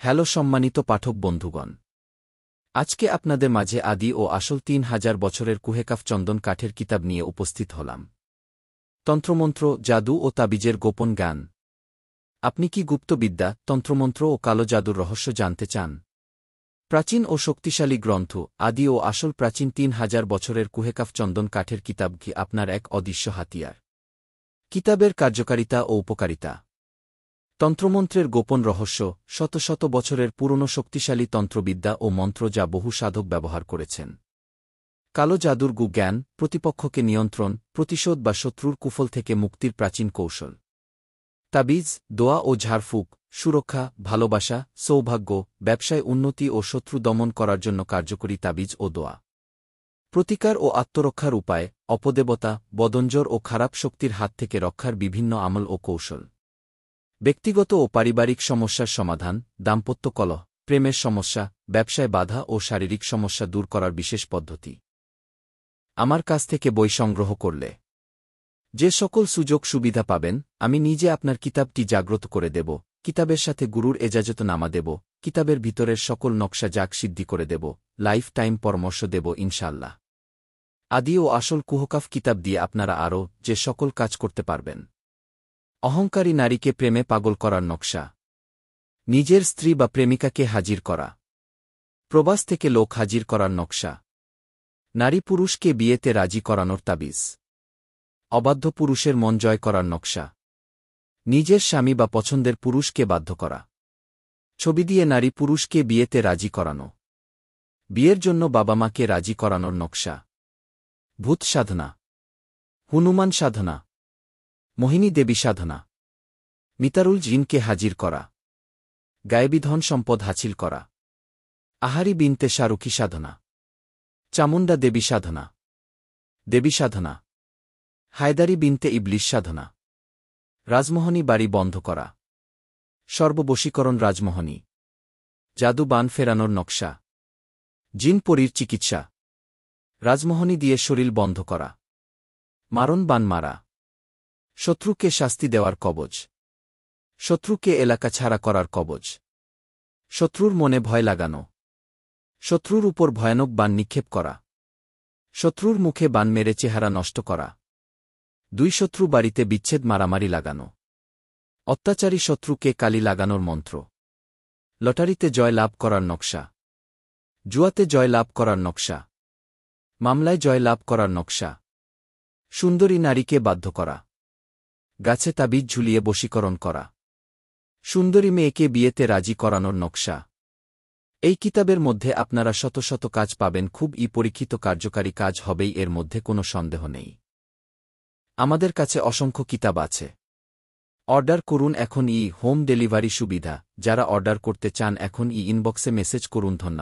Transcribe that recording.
Hello সম্মানিত পাঠক বন্ধুগণ, আজকে আপনাদের মাঝে আদি ও আসল ৩,০০০ বছরের কুহেকাফ চন্দন কাঠের কিতাব নিয়ে উপস্থিত হলাম। তন্ত্রমন্ত্র, জাদু ও তাবিজের গোপন জ্ঞান। আপনি কি গুপ্তবিদ্যা, তন্ত্রমন্ত্র ও কালো জাদুর রহস্য জানতে চান? প্রাচীন ও শক্তিশালী গ্রন্থ, আদি ও আসল প্রাচীন ৩,০০০ বছরের কুহেকাফ চন্দন কাঠের কিতাব কি আপনার এক অদৃশ্য হাতিয়ার। কিতাবের কার্যকারিতা ও উপকারিতা। তন্ত্রমন্ত্রের গোপন রহস্য, শত শত বছরের পুরনো শক্তিশালী তন্ত্রবিদ্যা ও মন্ত্র যা বহু সাধক ব্যবহার করেছেন। কালো জাদুর জ্ঞান, প্রতিপক্ষকে নিয়ন্ত্রণ, প্রতিশোধ বা শত্রুর কুফল থেকে মুক্তির প্রাচীন কৌশল। তাবিজ, দোয়া ও ঝাড়ফুঁক, সুরক্ষা, ভালোবাসা, সৌভাগ্য, ব্যবসায় উন্নতি ও শত্রু দমন করার জন্য কার্যকরী তাবিজ ও দোয়া। প্রতিকার ও আত্মরক্ষার উপায়, অপদেবতা, বদঞ্জর ও খারাপ শক্তির হাত থেকে রক্ষার বিভিন্ন আমল ও কৌশল। ব্যক্তিগত ও পারিবারিক সমস্যার সমাধান, দাম্পত্য কলহ, প্রেমের সমস্যা, ব্যবসায় বাধা ও শারীরিক সমস্যা দূর করার বিশেষ পদ্ধতি। আমার কাছ থেকে বই সংগ্রহ করলে যে সকল সুযোগ সুবিধা পাবেন, আমি নিজে আপনার কিতাবটি জাগ্রত করে দেব, কিতাবের সাথে গুরুর এজাজতনামা দেব, কিতাবের ভিতরের সকল নকশা জাগ সিদ্ধি করে দেব, লাইফ টাইম পরামর্শ দেব ইনশাল্লাহ। আদি ও আসল কুহকাফ কিতাব দিয়ে আপনারা আরও যে সকল কাজ করতে পারবেন। অহংকারী নারীকে প্রেমে পাগল করার নকশা। নিজের স্ত্রী বা প্রেমিকাকে হাজির করা। প্রবাস থেকে লোক হাজির করার নকশা। নারী পুরুষকে বিয়েতে রাজি করানোর তাবিজ। অবাধ্য পুরুষের মন জয় করার নকশা। নিজের স্বামী বা পছন্দের পুরুষকে বাধ্য করা। ছবি দিয়ে নারী পুরুষকে বিয়েতে রাজি করানো। বিয়ের জন্য বাবা মাকে রাজি করানোর নকশা। ভূত সাধনা, হনুমান সাধনা, মোহিনী দেবী সাধনা। মিতারুল জিনকে হাজির করা। গায়েবী ধন সম্পদ হাসিল করা। আহারি বিনতে শাহরুখী সাধনা। চামুণ্ডা দেবী সাধনা। দেবী সাধনা। হায়দারি বিনতে ইবলিশ সাধনা। রাজমোহনী বাড়ি বন্ধ করা। সর্ববশীকরণ রাজমোহনী। জাদু বান ফেরানোর নকশা। জিন পরীর চিকিৎসা। রাজমোহনী দিয়ে শরীর বন্ধ করা। মারণ বান মারা। শত্রুকে শাস্তি দেওয়ার কবজ। শত্রুকে এলাকা ছাড়া করার কবজ। শত্রুর মনে ভয় লাগানো। শত্রুর উপর ভয়ানক বান নিক্ষেপ করা। শত্রুর মুখে বান মেরে চেহারা নষ্ট করা। দুই শত্রু বাড়িতে বিচ্ছেদ মারামারি লাগানো। অত্যাচারী শত্রুকে কালি লাগানোর মন্ত্র। লটারিতে জয় লাভ করার নকশা। জুয়াতে জয় লাভ করার নকশা। মামলায় জয় লাভ করার নকশা। সুন্দরী নারীকে বাধ্য করা। গাছে তাবিজ ঝুলিয়ে বশীকরণ করা। সুন্দরী মেয়েকে বিয়েতে রাজি করানোর নকশা। এই কিতাবের মধ্যে আপনারা শত শত কাজ পাবেন, খুব পরীক্ষিত কার্যকারী কাজ হবেই, এর মধ্যে কোনো সন্দেহ নেই। আমাদের কাছে অসংখ্য কিতাব আছে। অর্ডার করুন এখন। হোম ডেলিভারি সুবিধা। যারা অর্ডার করতে চান এখন ইনবক্সে মেসেজ করুন। ধন্যবাদ।